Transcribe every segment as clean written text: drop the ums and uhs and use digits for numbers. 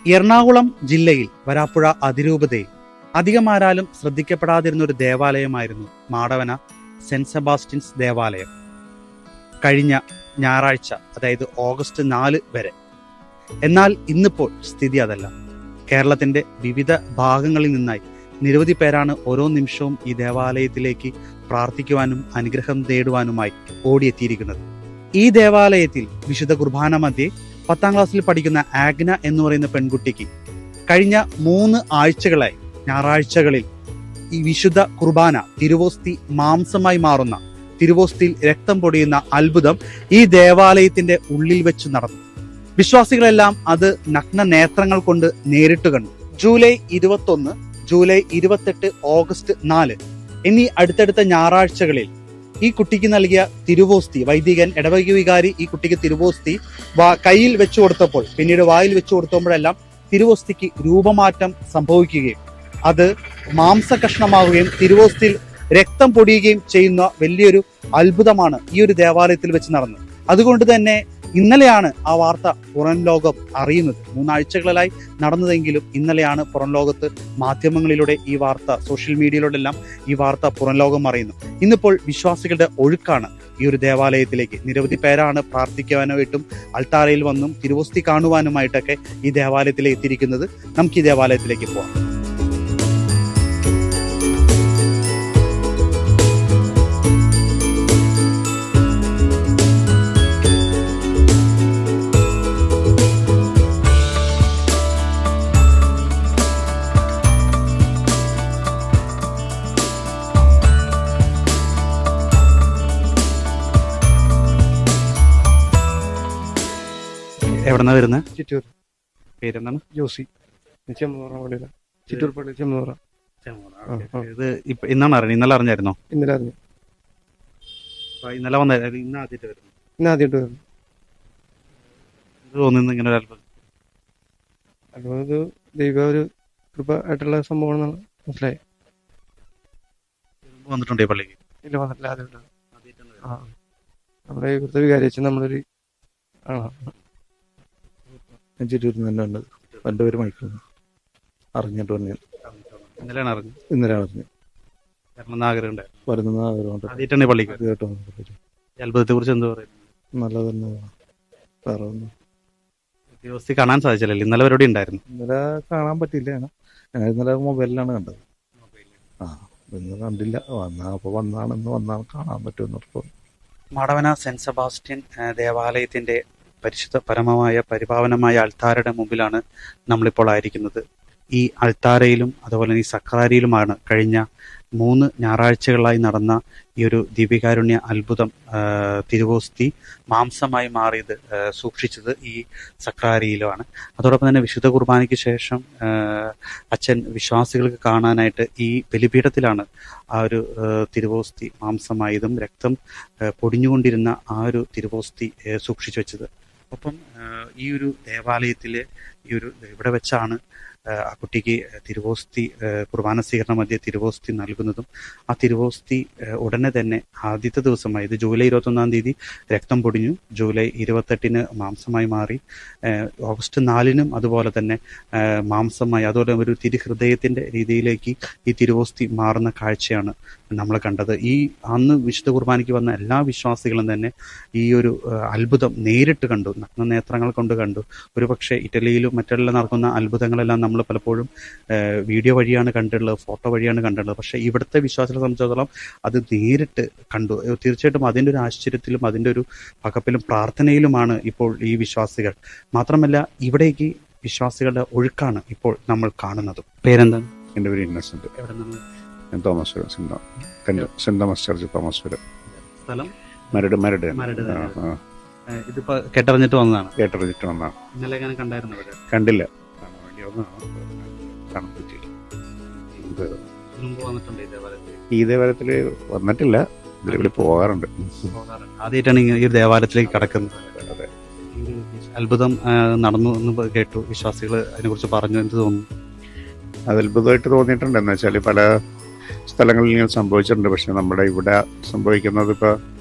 എറണാകുളം ജില്ലയിൽ വരാപ്പുഴ അതിരൂപതയിൽ അധികമാരാലും ശ്രദ്ധിക്കപ്പെടാതിരുന്ന ഒരു ദേവാലയമായിരുന്നു Madavana saint Sebastian's ദേവാലയം. കഴിഞ്ഞ ഞായറാഴ്ച, അതായത് ഓഗസ്റ്റ് 4 വരെ. എന്നാൽ ഇന്നിപ്പോൾ സ്ഥിതി അതല്ല. കേരളത്തിന്റെ വിവിധ ഭാഗങ്ങളിൽ നിന്നായി നിരവധി പേരാണ് ഓരോ നിമിഷവും ഈ ദേവാലയത്തിലേക്ക് പ്രാർത്ഥിക്കുവാനും അനുഗ്രഹം തേടുവാനുമായി ഓടിയെത്തിയിരിക്കുന്നത്. ഈ ദേവാലയത്തിൽ വിശുദ്ധ കുർബാന മധ്യേ 10ാം ക്ലാസ്സിൽ പഠിക്കുന്ന ആഗ്ന എന്ന് പറയുന്ന പെൺകുട്ടിക്ക് കഴിഞ്ഞ 3 ആഴ്ചകളായി ഞായറാഴ്ചകളിൽ ഈ വിശുദ്ധ കുർബാന, തിരുവോസ്തി മാംസമായി മാറുന്ന, തിരുവോസ്തിയിൽ രക്തം പൊടിയുന്ന അത്ഭുതം ഈ ദേവാലയത്തിന്റെ ഉള്ളിൽ വെച്ച് നടന്നു. വിശ്വാസികളെല്ലാം അത് നഗ്ന നേത്രങ്ങൾ കൊണ്ട് നേരിട്ട് കണ്ടു. ജൂലൈ 21, ജൂലൈ 28, ഓഗസ്റ്റ് 4 എന്നീ അടുത്തടുത്ത ഞായറാഴ്ചകളിൽ ഈ കുട്ടിക്ക് നൽകിയ തിരുവോസ്തി, വൈദികൻ, ഇടവക വികാരി ഈ കുട്ടിക്ക് തിരുവോസ്തി കയ്യിൽ വെച്ചു കൊടുത്തപ്പോൾ, പിന്നീട് വായിൽ വെച്ചു കൊടുത്തപ്പോഴെല്ലാം തിരുവോസ്തിക്ക് രൂപമാറ്റം സംഭവിക്കുകയും അത് മാംസകഷ്ണമാവുകയും തിരുവോസ്തിയിൽ രക്തം പൊടിയുകയും ചെയ്യുന്ന വലിയൊരു അത്ഭുതമാണ് ഈ ഒരു ദേവാലയത്തിൽ വെച്ച് നടന്നത്. അതുകൊണ്ട് തന്നെ ഇന്നലെയാണ് ആ വാർത്ത പുറം ലോകം അറിയുന്നത്. 3 ആഴ്ചകളിലായി നടന്നതെങ്കിലും ഇന്നലെയാണ് പുറം ലോകത്ത് മാധ്യമങ്ങളിലൂടെ ഈ വാർത്ത, സോഷ്യൽ മീഡിയയിലൂടെല്ലാം ഈ വാർത്ത പുറം ലോകം അറിയുന്നു. ഇന്നിപ്പോൾ വിശ്വാസികളുടെ ഒഴുക്കാണ് ഈ ഒരു ദേവാലയത്തിലേക്ക്. നിരവധി പേരാണ് പ്രാർത്ഥിക്കുവാനായിട്ടും അൾത്താരയിൽ വന്നും തിരുവോസ്തി കാണുവാനുമായിട്ടൊക്കെ ഈ ദേവാലയത്തിലേക്ക് എത്തിയിരിക്കുന്നത്. നമുക്ക് ഈ ദേവാലയത്തിലേക്ക് പോവാം. എവിടെന്നാ വരുന്നത്? ചിറ്റൂർ. പേരെന്താണ്? ജോസി. ചെമ്മൂറ പള്ളിയില. ചിറ്റൂർ പള്ളി ചെമ്മൂറ. ഇത് ഇന്നാണ് അറിഞ്ഞത്? ഇന്നലെ അറിഞ്ഞായിരുന്നോ? ഇന്നലെ അറിഞ്ഞു. ഇന്നലെ വന്നായിരുന്നു? ഇന്ന് ആദ്യമായിട്ട് വരുന്നു? ഇന്ന് ആദ്യമായിട്ട് വരുന്നു. ഇത് തോന്നുന്നു ഇങ്ങനെ ഒരു അത്ഭുതം. അത് ദൈവ ഒരു കൃപ ആയിട്ടുള്ള സംഭവം മനസ്സിലായി. വന്നിട്ടുണ്ടോ ഈ പള്ളിക്ക്? ഇല്ല, വന്നിട്ടില്ല. ആദ്യമായിട്ടാണ്. നമ്മുടെ ഇവിടുത്തെ വികാരിച്ച് നമ്മളൊരു ചിറ്റൂരിൽ നിന്ന് തന്നെ ഉണ്ട്. 2 പേര് മൈക്കുന്നു അറിഞ്ഞിട്ട് വന്നു. ഇന്നലെയാണ് അറിഞ്ഞു. ഇന്നലെ അറിഞ്ഞു. വരണമെന്ന് ആഗ്രഹം ഉണ്ടായിരുന്നു. വരുന്ന ആഗ്രഹമുണ്ട്. ആദ്യമായിട്ടാണ് ഈ പള്ളിക്ക്? ആദ്യമായിട്ട്. അത്ഭുതത്തെ കുറിച്ച് എന്താ പറയുന്നത്? നല്ലത് തന്നെ. വേറെ ഒന്നും ദിവസം കാണാൻ സാധിച്ചില്ലല്ലോ. ഇന്നലെ പരിപാടി ഉണ്ടായിരുന്നു. ഇന്നലെ കാണാൻ പറ്റിയില്ല. ഞങ്ങൾ ഇന്നലെ മൊബൈലിലാണ് കണ്ടത്. ഇന്ന് കണ്ടില്ല. വന്നാണ് കാണാൻ പറ്റുമെന്ന് ഉറപ്പ്. മാടവന സെന്റ് സെബാസ്റ്റ്യൻ ദേവാലയത്തിന്റെ പരിശുദ്ധ പരമമായ പരിപാവനമായ അൾത്താരയുടെ മുമ്പിലാണ് നമ്മളിപ്പോൾ ആയിരിക്കുന്നത്. ഈ അൾത്താരയിലും അതുപോലെ ഈ സക്രാരിയിലുമാണ് കഴിഞ്ഞ 3 ഞായറാഴ്ചകളായി നടന്ന ഈ ഒരു ദിവ്യകാരുണ്യ അത്ഭുതം. തിരുവോസ്തി മാംസമായി മാറിയത് സൂക്ഷിച്ചത് ഈ സക്രാരിയിലുമാണ്. അതോടൊപ്പം തന്നെ വിശുദ്ധ കുർബാനയ്ക്ക് ശേഷം അച്ഛൻ വിശ്വാസികൾക്ക് കാണാനായിട്ട് ഈ ബലിപീഠത്തിലാണ് ആ ഒരു തിരുവോസ്തി മാംസമായതും രക്തം പൊടിഞ്ഞുകൊണ്ടിരുന്ന ആ ഒരു തിരുവോസ്തി സൂക്ഷിച്ചു വെച്ചത്. ഒപ്പം ഈ ഒരു ദേവാലയത്തിലെ ഇവിടെ വെച്ചാണ് ആ കുട്ടിക്ക് തിരുവോസ്തി, കുർബാന സ്വീകരണ മധ്യേ തിരുവോസ്തി നൽകുന്നതും ആ തിരുവോസ്തി ഉടനെ തന്നെ ആദ്യത്തെ ദിവസമായി, ഇത് ജൂലൈ 21-ാം തീയതി രക്തം പൊടിഞ്ഞു, ജൂലൈ 28-ന് മാംസമായി മാറി, ഓഗസ്റ്റ് 4-നും അതുപോലെ തന്നെ മാംസമായി, അതുപോലെ ഒരു തിരുഹൃദയത്തിന്റെ രീതിയിലേക്ക് ഈ തിരുവോസ്തി മാറുന്ന കാഴ്ചയാണ് നമ്മൾ കണ്ടത്. ഈ അന്ന് വിശുദ്ധ കുർബാനയ്ക്ക് വന്ന എല്ലാ വിശ്വാസികളും തന്നെ ഈ ഒരു അത്ഭുതം നേരിട്ട് കണ്ടു, നഗ്നനേത്രങ്ങൾ കൊണ്ട് കണ്ടു. ഒരുപക്ഷെ ഇറ്റലിയിലും മറ്റെല്ലാം നടക്കുന്ന അത്ഭുതങ്ങളെല്ലാം നമ്മൾ പലപ്പോഴും വീഡിയോ വഴിയാണ് കണ്ടിട്ടുള്ളത്, ഫോട്ടോ വഴിയാണ് കണ്ടിട്ടുള്ളത്. പക്ഷെ ഇവിടുത്തെ വിശ്വാസികളെ സംബന്ധിച്ചിടത്തോളം അത് നേരിട്ട് കണ്ടു. തീർച്ചയായിട്ടും അതിൻ്റെ ഒരു ആശ്ചര്യത്തിലും അതിൻ്റെ ഒരു പകപ്പിലും പ്രാർത്ഥനയിലുമാണ് ഇപ്പോൾ ഈ വിശ്വാസികൾ. മാത്രമല്ല ഇവിടേക്ക് വിശ്വാസികളുടെ ഒഴുക്കാണ് ഇപ്പോൾ നമ്മൾ കാണുന്നത്. പേരെന്താണ്? എൻ്റെ പേര് ഇന്നസെന്റ്. എവിടെ നിന്നാണ്? ഞാൻ Thomas saint Thomas church Thomas. സ്ഥലം? മരട്. ഇതിപ്പോ കേട്ടറിഞ്ഞിട്ട് വന്നതാണ്? കേട്ടറിഞ്ഞിട്ട് വന്നതാണ്. ഇന്നലെ എങ്ങനെ കണ്ടായിരുന്നു? കണ്ടില്ല. ഈ ദേവാലയത്തില് വന്നിട്ടില്ല, ഇതിലൂടെ പോകാറുണ്ട്. ആദ്യമായിട്ടാണ് ഈ ദേവാലയത്തിലേക്ക് കടക്കുന്നത്. അത്ഭുതം നടന്നു എന്ന് കേട്ടു, വിശ്വാസികൾ അതിനെക്കുറിച്ച് പറഞ്ഞു. എന്ത് തോന്നുന്നു? അത് അത്ഭുതമായിട്ട് തോന്നിയിട്ടുണ്ട്. എന്ന് വെച്ചാൽ പല സ്ഥലങ്ങളിൽ ഇങ്ങനെ സംഭവിച്ചിട്ടുണ്ട്. പക്ഷെ നമ്മുടെ ഇവിടെ സംഭവിക്കുന്നത് ഇപ്പൊ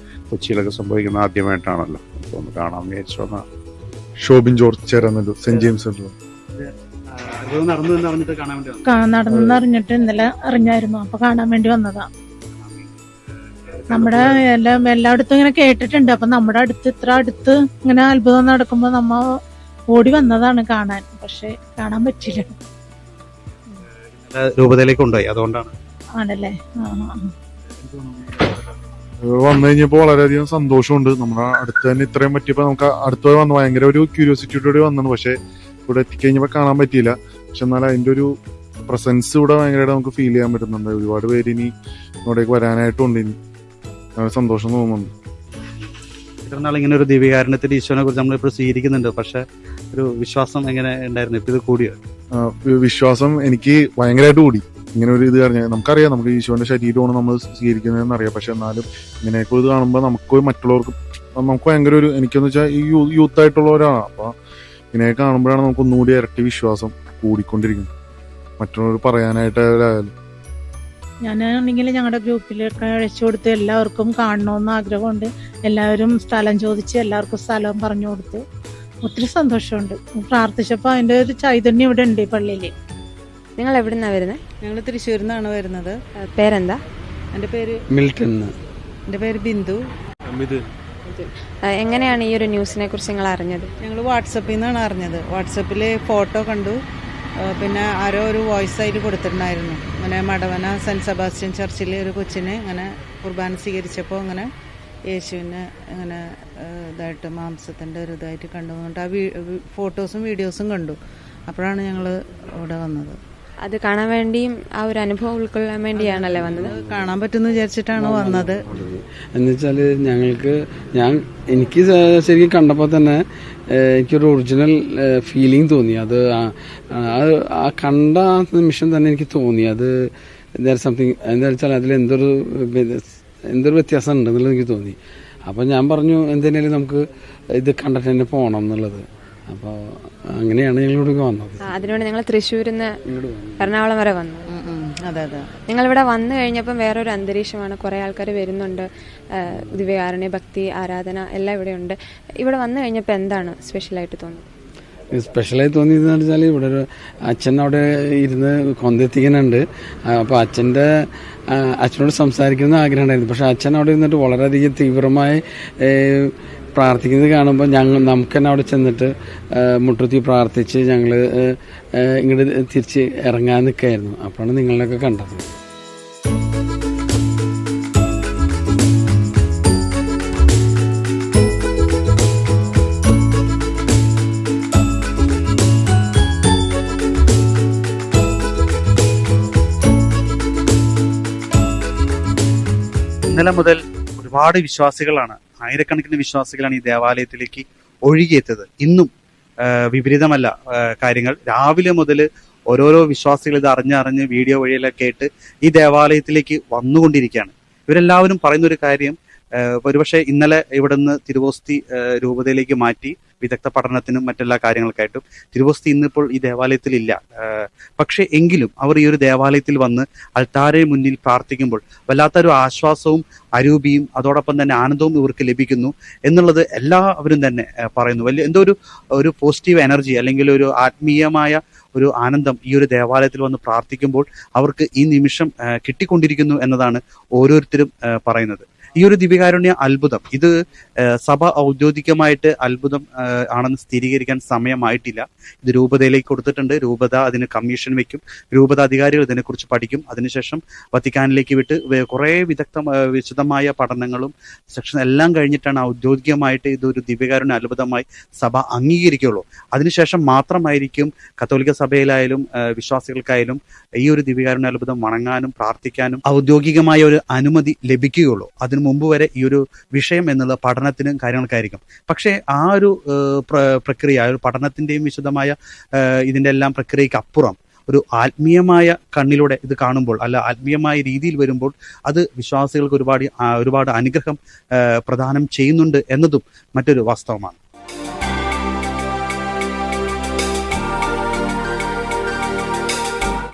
കൊച്ചിയിലൊക്കെ സംഭവിക്കുന്ന ആദ്യമായിട്ടാണല്ലോ. അപ്പോൾ ഒന്ന് കാണാൻ വിചാരിച്ചു വന്ന. Shobin George Cheranallur, saint James. അത്ഭുതം നടന്നു എന്ന് അറിഞ്ഞിട്ട് കാണാൻ വേണ്ടി വന്നു. നടന്നറിഞ്ഞിട്ട് ഇന്നലെ അറിഞ്ഞായിരുന്നു, അപ്പൊ കാണാൻ വേണ്ടി വന്നതാ. നമ്മുടെ എല്ലായിടത്തും ഇങ്ങനെ കേട്ടിട്ടുണ്ട്, അപ്പൊ നമ്മുടെ ഇത്ര അടുത്ത് ഇങ്ങനെ അത്ഭുതം നടക്കുമ്പോ നമ്മ ഓടി വന്നതാണ് കാണാൻ, പക്ഷെ കാണാൻ പറ്റില്ല. രൂപതയിലേക്ക് കൊണ്ടുപോയി, അതുകൊണ്ടാണ്. ആണല്ലേ? വന്നു കഴിഞ്ഞപ്പോൾ വളരെയധികം സന്തോഷമുണ്ട്. നമ്മുടെ അടുത്ത് തന്നെ ഇത്രയും പറ്റിയപ്പോ നമുക്ക് അടുത്ത് വന്ന് ഭയങ്കര ഒരു ക്യൂരിയോസിറ്റിയോടെ വന്നാണ്. പക്ഷെ ഇവിടെ എത്തിക്കഴിഞ്ഞപ്പോ കാണാൻ പറ്റിയില്ല. പക്ഷെ എന്നാൽ അതിന്റെ ഒരു പ്രസൻസ് ഇവിടെ ഭയങ്കരമായിട്ട് നമുക്ക് ഫീൽ ചെയ്യാൻ പറ്റുന്നുണ്ട്. ഒരുപാട് പേര് ഇനി ഇങ്ങോട്ടേക്ക് വരാനായിട്ടുണ്ട്. ഇനി സന്തോഷം തോന്നുന്നുണ്ട്. ഇത്ര നാൾ ഇങ്ങനെ ഒരു ദിവ്യകാരുണ്യത്തിന്റെ ഈശോനെ കുറിച്ച് നമ്മളിപ്പോൾ സ്വീകരിക്കുന്നുണ്ട്, പക്ഷെ ഒരു വിശ്വാസം എങ്ങനെ ഉണ്ടായിരുന്നു? ഇപ്പൊ ഇത് കൂടിയോ? വിശ്വാസം എനിക്ക് ഭയങ്കരമായിട്ട് കൂടി. ഇങ്ങനെ ഒരു ഇത് അറിഞ്ഞാൽ നമുക്കറിയാം, നമുക്ക് ഈശോന്റെ ശരീരമാണ് നമ്മൾ സ്വീകരിക്കുന്നതെന്ന് അറിയാം. പക്ഷെ എന്നാലും ഇങ്ങനെയൊക്കെ ഇത് കാണുമ്പോൾ നമുക്ക് മറ്റുള്ളവർക്ക് നമുക്ക് ഭയങ്കര ഒരു, എനിക്കെന്ന് വെച്ചാൽ ഈ യൂത്ത് ആയിട്ടുള്ളവരാണ്. അപ്പൊ ഇങ്ങനെയൊക്കെ കാണുമ്പോഴാണ് നമുക്ക് ഒന്നുകൂടി ഇരട്ടി വിശ്വാസം കൂടിക്കൊണ്ടിരിക്കുന്നത്, മറ്റുള്ളവർ പറയാനായിട്ടായാലും. ഞാനാണെങ്കിൽ ഞങ്ങളുടെ ഗ്രൂപ്പിലൊക്കെ അയച്ചു കൊടുത്ത് എല്ലാവർക്കും കാണണമെന്ന് ആഗ്രഹമുണ്ട്. എല്ലാവരും സ്ഥലം ചോദിച്ച് എല്ലാവർക്കും സ്ഥലം പറഞ്ഞു കൊടുത്ത് ഒത്തിരി സന്തോഷമുണ്ട്. പ്രാർത്ഥിച്ചപ്പോൾ അതിന്റെ ഒരു ചൈതന്യം ഇവിടെ ഉണ്ട് ഈ പള്ളിയില്. നിങ്ങൾ എവിടെ നിന്നാണ് വരുന്നത്? ഞങ്ങൾ തൃശ്ശൂരിൽ നിന്നാണ് വരുന്നത്. പേരെന്താ? എൻ്റെ പേര് മിൽട്ടൺ. എൻ്റെ പേര് ബിന്ദു. എങ്ങനെയാണ് ഈ ഒരു ന്യൂസിനെ കുറിച്ച് നിങ്ങൾ അറിഞ്ഞത്? ഞങ്ങൾ വാട്സപ്പിൽ നിന്നാണ് അറിഞ്ഞത്. വാട്സപ്പിൽ ഫോട്ടോ കണ്ടു, പിന്നെ ആരോ ഒരു വോയിസ് അതിൽ കൊടുത്തിട്ടുണ്ടായിരുന്നു. അങ്ങനെ മടവന സെൻറ്റ് സെബാസ്റ്റ്യൻ ചർച്ചിൽ ഒരു കൊച്ചിനെ ഇങ്ങനെ കുർബാന സ്വീകരിച്ചപ്പോൾ അങ്ങനെ യേശുവിനെ അങ്ങനെ ഇതായിട്ട് മാംസത്തിൻ്റെ ഒരു ഇതായിട്ട് കണ്ടുകൊണ്ട് ആ ഫോട്ടോസും വീഡിയോസും കണ്ടു. അപ്പോഴാണ് ഞങ്ങൾ ഇവിടെ വന്നത്. അത് കാണാൻ വേണ്ടിയും ആ ഒരു അനുഭവം ഉൾക്കൊള്ളാൻ വേണ്ടിയാണല്ലേ വന്നത്? കാണാൻ പറ്റുമെന്ന് വിചാരിച്ചിട്ടാണ് വന്നത്. എന്നുവെച്ചാൽ എനിക്ക് ശരിക്കും കണ്ടപ്പോൾ തന്നെ എനിക്കൊരു ഒറിജിനൽ ഫീലിംഗ് തോന്നി. അത് ആ കണ്ട നിമിഷം തന്നെ എനിക്ക് തോന്നി അത് സംതിങ് എന്താ വെച്ചാൽ അതിൽ എന്തൊരു വ്യത്യാസം ഉണ്ടെന്നുള്ളത് എനിക്ക് തോന്നി. അപ്പോൾ ഞാൻ പറഞ്ഞു എന്തിനേലും നമുക്ക് ഇത് കണ്ടിട്ട് തന്നെ പോകണം എന്നുള്ളത്. അപ്പോൾ അങ്ങനെയാണ് ഞങ്ങളിവിടെ വന്നത്. അതിനുവേണ്ടി നിങ്ങൾ തൃശ്ശൂരിൽ നിന്ന് എറണാകുളം വരെ വന്നു? അതെ അതെ. നിങ്ങളിവിടെ വന്നു കഴിഞ്ഞപ്പം വേറൊരു അന്തരീക്ഷമാണ്, കുറേ ആൾക്കാർ വരുന്നുണ്ട്, ദിവ്യകാരുണ്യ, ഭക്തി, ആരാധന എല്ലാം ഇവിടെ ഉണ്ട്. ഇവിടെ വന്നു കഴിഞ്ഞപ്പോൾ എന്താണ് സ്പെഷ്യലായിട്ട് തോന്നുന്നത്? സ്പെഷ്യലായി തോന്നിയതെന്ന് വെച്ചാൽ ഇവിടെ ഒരു അച്ഛൻ അവിടെ ഇരുന്ന് കൊന്തെത്തിക്കുന്നുണ്ട്. അപ്പോൾ അച്ഛനോട് സംസാരിക്കുന്ന ആഗ്രഹം ഉണ്ടായിരുന്നു. പക്ഷെ അച്ഛൻ അവിടെ ഇരുന്നിട്ട് വളരെയധികം തീവ്രമായി പ്രാർത്ഥിക്കുന്നത് കാണുമ്പോൾ നമുക്ക് തന്നെ അവിടെ ചെന്നിട്ട് മുട്ടുത്തി പ്രാർത്ഥിച്ച് ഞങ്ങൾ ഇങ്ങോട്ട് തിരിച്ച് ഇറങ്ങാൻ നിൽക്കുകയായിരുന്നു. അപ്പോഴാണ് നിങ്ങളെയൊക്കെ കണ്ടത്. ഇന്നലെ മുതൽ ഒരുപാട് വിശ്വാസികളാണ്, ആയിരക്കണക്കിന് വിശ്വാസികളാണ് ഈ ദേവാലയത്തിലേക്ക് ഒഴുകിയെത്തത്. ഇന്നും വിപരീതമല്ല കാര്യങ്ങൾ. രാവിലെ മുതൽ ഓരോരോ വിശ്വാസികൾ ഇത് അറിഞ്ഞ് വീഡിയോ വഴിയെല്ലാം കേട്ട് ഈ ദേവാലയത്തിലേക്ക് വന്നുകൊണ്ടിരിക്കുകയാണ്. ഇവരെല്ലാവരും പറയുന്ന ഒരു കാര്യം, ഒരുപക്ഷെ ഇന്നലെ ഇവിടുന്ന് തിരുവോസ്തി രൂപതയിലേക്ക് മാറ്റി വിദഗ്ധ പഠനത്തിനും മറ്റെല്ലാ കാര്യങ്ങൾക്കായിട്ടും തിരുവോസ്തി ഇന്നിപ്പോൾ ഈ ദേവാലയത്തിലില്ല. പക്ഷെ എങ്കിലും അവർ ഈ ഒരു ദേവാലയത്തിൽ വന്ന് അൾത്താരയുടെ മുന്നിൽ പ്രാർത്ഥിക്കുമ്പോൾ വല്ലാത്തൊരു ആശ്വാസവും അരൂപിയും അതോടൊപ്പം തന്നെ ആനന്ദവും ഇവർക്ക് ലഭിക്കുന്നു എന്നുള്ളത് എല്ലാവരും തന്നെ പറയുന്നു. വലിയ എന്തോ ഒരു പോസിറ്റീവ് എനർജി അല്ലെങ്കിൽ ഒരു ആത്മീയമായ ഒരു ആനന്ദം ഈ ഒരു ദേവാലയത്തിൽ വന്ന് പ്രാർത്ഥിക്കുമ്പോൾ അവർക്ക് ഈ നിമിഷം കിട്ടിക്കൊണ്ടിരിക്കുന്നു എന്നതാണ് ഓരോരുത്തരും പറയുന്നത്. ഈ ഒരു ദിവ്യകാരുണ്യ അത്ഭുതം ഇത് സഭ ഔദ്യോഗികമായിട്ട് അത്ഭുതം ആണെന്ന് സ്ഥിരീകരിക്കാൻ സമയമായിട്ടില്ല. ഇത് രൂപതയിലേക്ക് കൊടുത്തിട്ടുണ്ട്. രൂപത അതിന് കമ്മീഷൻ വെക്കും. രൂപത അധികാരികൾ ഇതിനെക്കുറിച്ച് പഠിക്കും. അതിനുശേഷം വത്തിക്കാനിലേക്ക് വിട്ട് കുറേ വിശദമായ പഠനങ്ങളും സെക്ഷൻ എല്ലാം കഴിഞ്ഞിട്ടാണ് ഔദ്യോഗികമായിട്ട് ഇതൊരു ദിവ്യകാരുണ്യ അത്ഭുതമായി സഭ അംഗീകരിക്കുകയുള്ളൂ. അതിനുശേഷം മാത്രമായിരിക്കും കത്തോലിക്ക സഭയിലായാലും വിശ്വാസികൾക്കായാലും ഈ ഒരു ദിവ്യകാരുണ്യ അത്ഭുതം വണങ്ങാനും പ്രാർത്ഥിക്കാനും ഔദ്യോഗികമായ ഒരു അനുമതി ലഭിക്കുകയുള്ളൂ. അതിനു മുമ്പ് വരെ ഈ ഒരു വിഷയം എന്നുള്ള പഠനത്തിനും കാര്യങ്ങൾക്കായിരിക്കും. പക്ഷേ ആ ഒരു പ്രക്രിയ, ഒരു പഠനത്തിന്റെയും വിശദമായ ഇതിന്റെ എല്ലാം പ്രക്രിയയ്ക്ക് അപ്പുറം ഒരു ആത്മീയമായ കണ്ണിലൂടെ ഇത് കാണുമ്പോൾ, അല്ല ആത്മീയമായ രീതിയിൽ വരുമ്പോൾ അത് വിശ്വാസികൾക്ക് ഒരുപാട് അനുഗ്രഹം പ്രദാനം ചെയ്യുന്നുണ്ട് എന്നതും മറ്റൊരു വാസ്തവമാണ്.